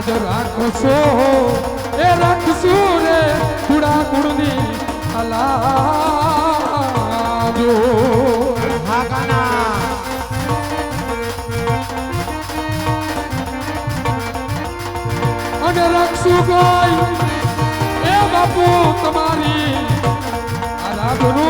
આજ રાખશો એ રાખશું રે કુડા કુડની અલાજો હા કાના અને રાખશું કોઈ એ બાપુ તમારી આરાધનો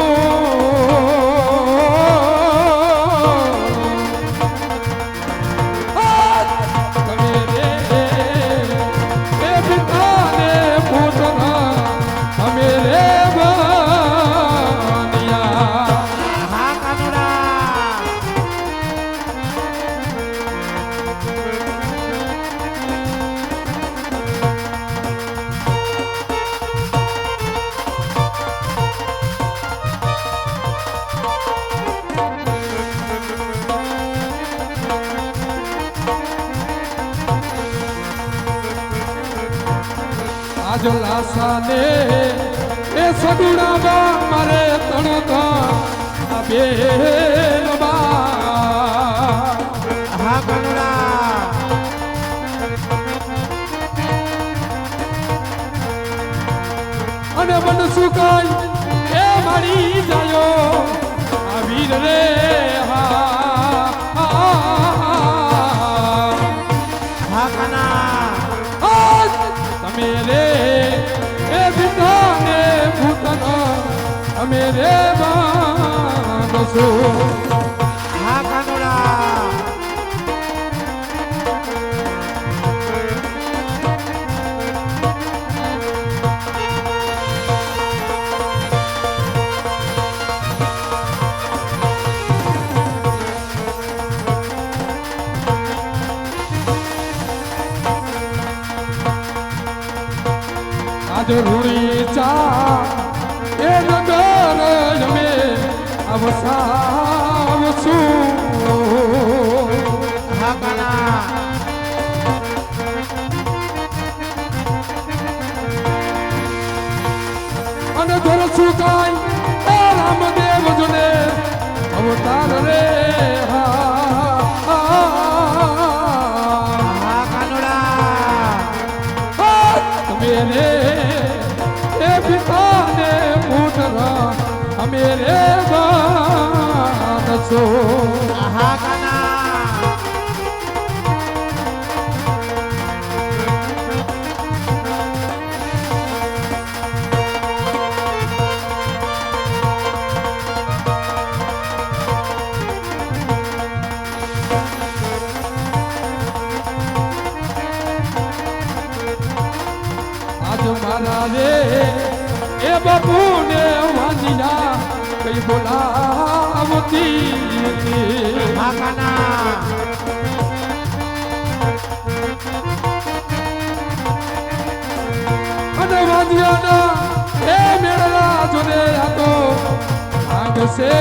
આજો લાસાને એ સગુણાબા મારે તણતા બેલબા હા કાનુડા અને મન સુકાય એ મારી જાયો આ વીર રે હા કાના તમે રે એ વિધાને ભૂતના અમે રે માનસો હા કાનુડા આજ રૂડી ચા એ નગર અમે અવસાવશું હા કાના અને ધરશું કાય એ રામદેવ જોને અવતાર રે હા કાનુડા તમે રે એ પિતાને પૂતરા અમે રે માનસો હા કાના આજ મારા રે એ બાપુને વાંજિયા કઈ બોલાવતી હા કાના અને વાંજિયાના એ મેળા જોને આ તો આગશે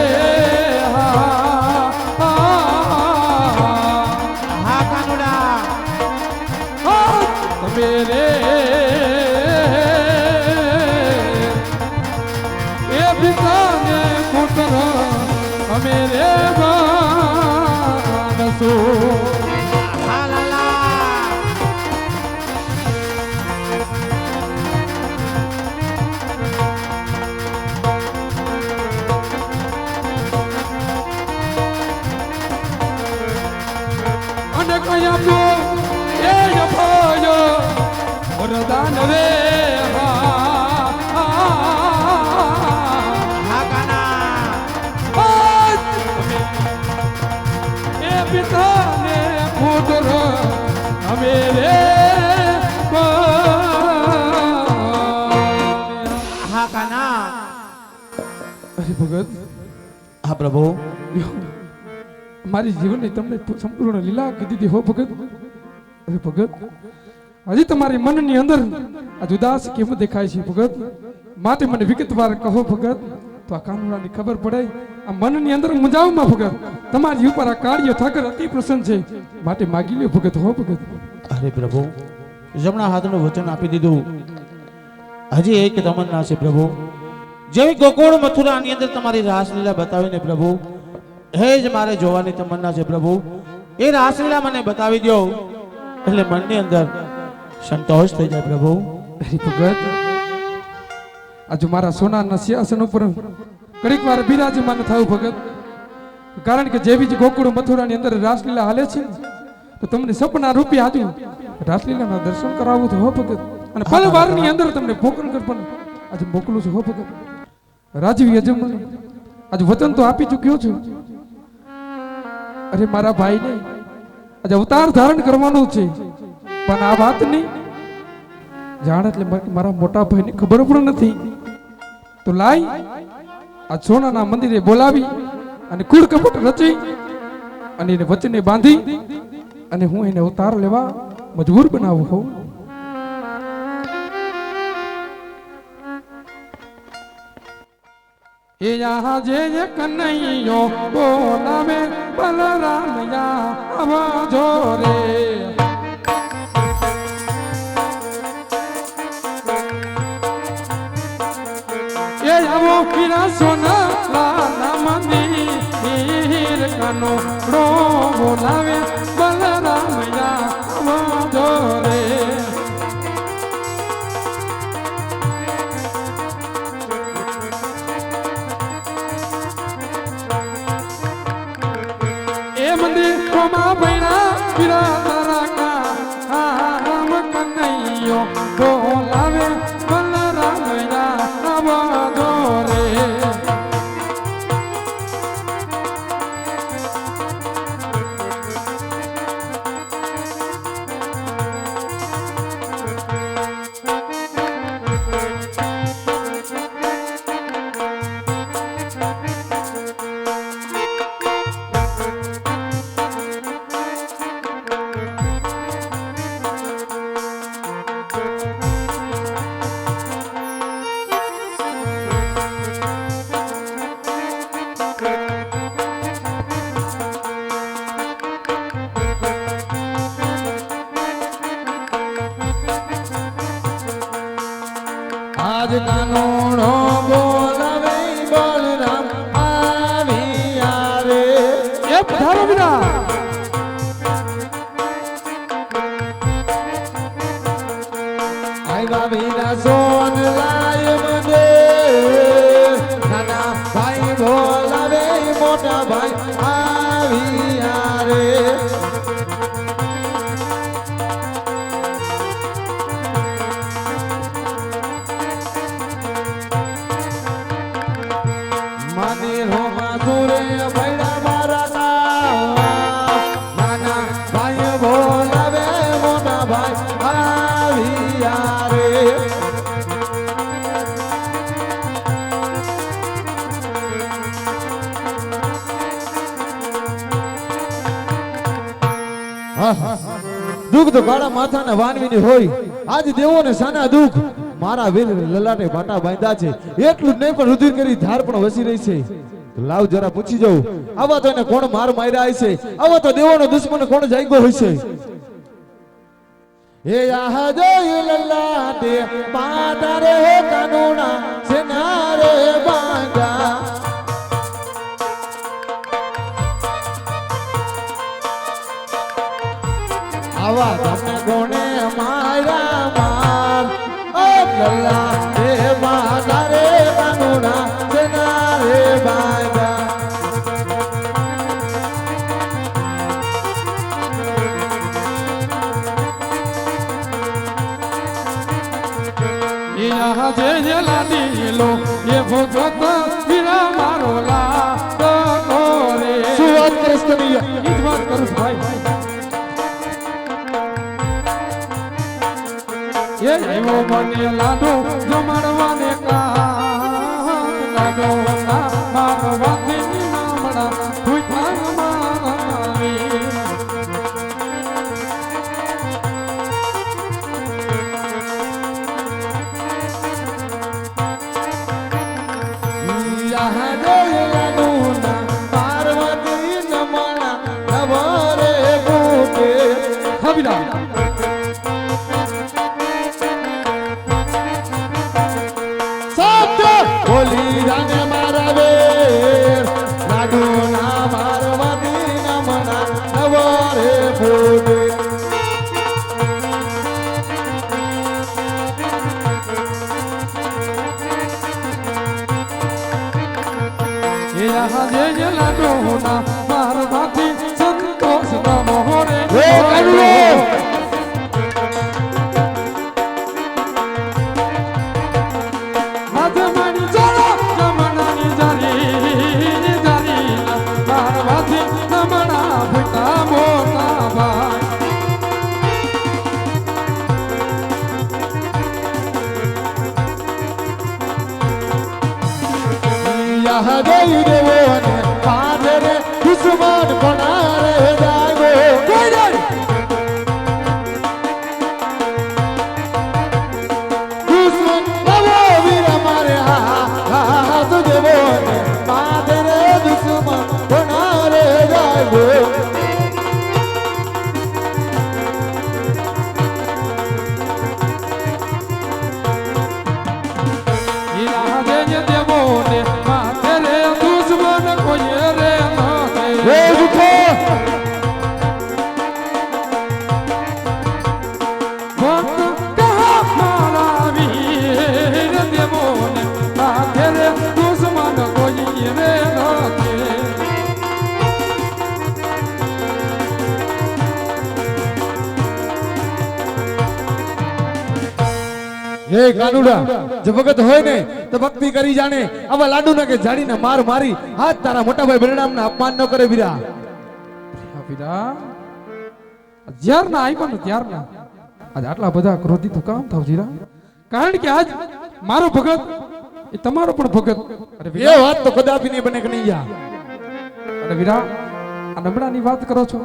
હા કાનુડા તમે રે એ પિતાને પુત્ર અમે રે માનસો હા લાલા અને કયા તો એ ભાઈ વરદાન રે હા કાના એ પિતાને પુત્ર અમે રે હા કાના અરે ભગત હા પ્રભુ મારી જીવનની તમને સંપૂર્ણ લીલા કીધી હતી હો ભગત અરે ભગત હજી તમારી મનની અંદર આ ઉદાસ કેમ દેખાય છે ભગત માટે મને વિગતવાર કહો ભગત તો આ કાનુડાની ખબર પડે આ મનની અંદર મુંજાવમાં ભગત તમારી ઉપર આ કાર્ય ઠાકર અતિ પ્રસન્ન છે માટે માગી લ્યો ભગત હો ભગત અરે પ્રભુ જમણા હાથનું વચન આપી દીધું હજી એક તમન્ના છે પ્રભુ જેવી ગોકુળ મથુરાની અંદર તમારી રાસલીલા બતાવીને પ્રભુ હે જ મારે જોવાની તમન્ના છે પ્રભુ એ રાસલીલા મને બતાવી દો એટલે મનની અંદર સંતોષ થઈ જાય પ્રભુ. હરી ભગત આજુ મારા સોનાના સિંહાસન ઉપર ઘડીક વાર બિરાજમાન થયું ભગત, કારણ કે જેવી જ ગોકુળ મથુરાની અંદર રાસલીલા હાલે છે તો તમને સપના રૂપી આજુ રાસલીલાના દર્શન કરાવવું તો હો ભગત, અને પલવારની અંદર તમને પોકરણગઢ પણ આજે મોકલું છું હો ભગત. રાજવી યજમાન આજે વચન તો આપી ચૂક્યો છું, અરે મારા ભાઈને આજે અવતાર ધારણ કરવાનું છે, પણ આ વાત નહીં જાણ એટલે મારા મોટા ભાઈને ખબર પણ નથી. તો લાઈ આ સોનાના મંદિરે બોલાવી અને કુળ કપટ રચી અને એને વચને બાંધી અને હું એને અવતાર લેવા મજબૂર બનાવું હોઉં. એ યહાં જે કનૈયો બોલાવે બલરામ યા આવાજો રે. એ આવો પીરા સોના લાલા મંદિર કનો ડો બોલાવે બલરામ યા આવાજો રે. મંદિર કોમા ભૈણા પીરા તારા કા આમ કનૈયો બોલાવે બલરામ યા આવાજો રે. આજ કાનોડો બોલાવે બલરામ આવ્યા રે. એ પધારો વિના આવ્યા વિના સોન લાય મને નાના ભાઈ બોલાવે મોટા ભાઈ આવ્યા રે. દુઃખ તો કાળા માથાના વાનવીની હોય, આજ દેવોને સાના દુઃખ મારા વીર લલાટે બાટા બાંધ્યા છે, એટલું જ નહીં પણ રુધિર કરી ધાર પણ વસી રહી છે. લાવ જરા પૂછી જાઉં, આવા તો એને કોણ માર માર્યા છે, આવા તો દેવોનો દુશ્મન કોણ જાગ્યો હોય છે. એ આહા જોઈ લલાટે બાટા રે કાનોના સેના રે બાંધ્યા. આવા તમને કોણે મારા માર લલ્લા રે બાંધા રે કાનોના સેના રે બાંધ્યા. યહાં જે લાડી લો એ ભગત વીરા મારો લાડો રે. શું વાત કરીશ તમે? ઈ જ વાત કરું ભાઈ. એ આવ્યો મને લાડો જમાડવાને લાડો મારવાથી નામડા ભૂખાન મારી. પાર્વતી નમણા નવરે ભૂકે હબીલા બોલી રાને મારા વે હે કાનુડા જો ભગત હોય ને તો ભક્તિ કરી જાણે આવા લાડુ ના કે જાડીને માર મારી હાથ તારા મોટા ભાઈ બલરામના અપમાન ન કરે વીરા. હા વીરા, જ્યારના આવ્યા ને ત્યારના આજ આટલા બધા ક્રોધિત કામ થાવ જીરા? કારણ કે આજ મારો ભગત એ તમારો પણ ભગત. અરે એ વીરા, વાત તો કદાપી નહીં બને કનૈયા. અરે વીરા, આ નબળાની વાત કરો છો.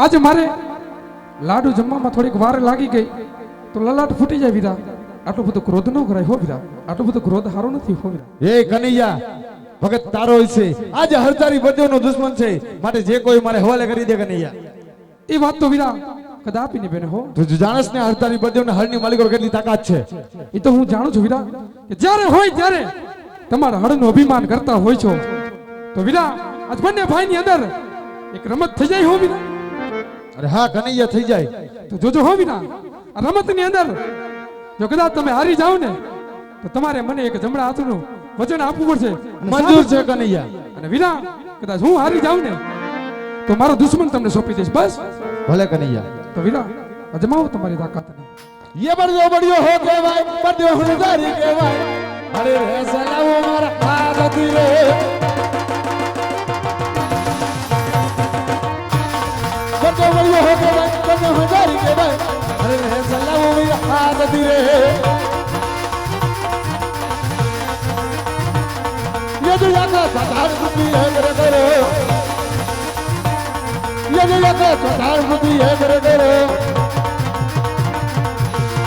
આજે મારે લાડુ જમવામાં થોડીક વાર લાગી ગઈ તો લલાટ ફૂટી જાય વીરા. આટલો બધો ક્રોધ ન કરાય હો વીરા, આટલો બધો ક્રોધ સારો નથી હો વીરા. હે કનૈયા ભગત તારો છે આજે હરતારી બધોનો દુશ્મન છે માટે જે કોઈ મારે હવાલે કરી દે કનૈયા. એ વાત તો વીરા કદાપી નહીં બને હો. તું જાણસ ને હરતારી બધોના હળની માલિકો કેટલી તાકાત છે. એ તો હું જાણું છું વીરા કે જ્યારે હોય ત્યારે તમારા હળનું અભિમાન કરતા હોય છો તો વીરા આજ બંને ભાઈની અંદર એક રમત થઈ જાય હો વીરા. અરે હા કનૈયા થઈ જાય. તો જોજો હો વીરા, આ રમતની અંદર જો કદાચ તમે હારી જાઓ ને તો તમારે મને એક જમણા હાથનું વચન આપવું પડશે. અને મંજૂર છે કનૈયા. અને વીરા કદાચ હું હારી જાઉં ને તો મારો દુશ્મન તમને સોંપી દઈશ બસ. ભલે કનૈયા. તો વીરા અજમાવો તમારી તાકાતને. ये बड़ो बड़ियो हो के भाई बड़ो हुनदारी के भाई अरे रे सलाम मारा आदत रे बड़ो बड़ियो हो के भाई बड़ो हुनदारी के भाई अरे रे सलाम मारा आदत रे ये जो लगा सदार बुद्धि है करे करे ये जो लगा सदार बुद्धि है करे करे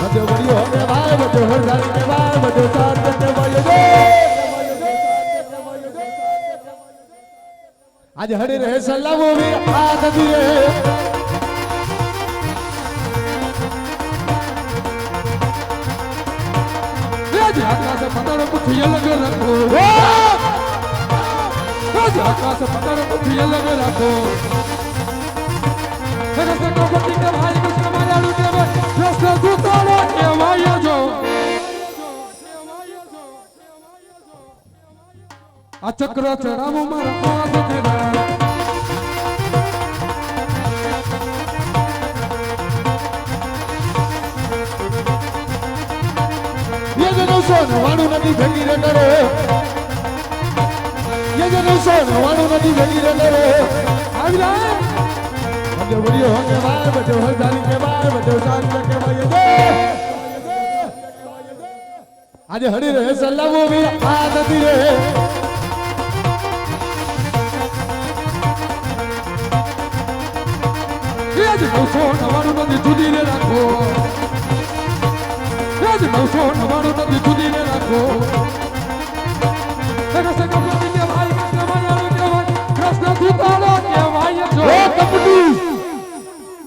बड़ो बड़ियो हो के भाई बड़ो हुनदारी के भाई बड़ो साथ के भाई आज हरे रहे सलाम मारा आदत रे આજે આકાશ પતાળો પૃથ્વી અલગ રાખો. આજે આકાશ પતાળો પૃથ્વી અલગ રાખો. જગત ગોપતિ કે ભાઈ કૃષ્ણ મારાડુ કે ભાઈ કૃષ્ણ દૂતાળો કહેવાય જો. આ ચક્ર ચડાવો મારા હાથ તેરા. ये जो सोन वाणु नदी भगी रे करे ये जो सोन वाणु नदी भगी रे करे આવી જા. बड़ो बड़ियो हो के भाई बड़ो हुनदारी के भाई बड़ो साथ के भाई आज हरे रहे सलाम मारा आदत रे આજે 999 નદી જુદી રે રાખો. આજે 999 નદી જુદી રે રાખો.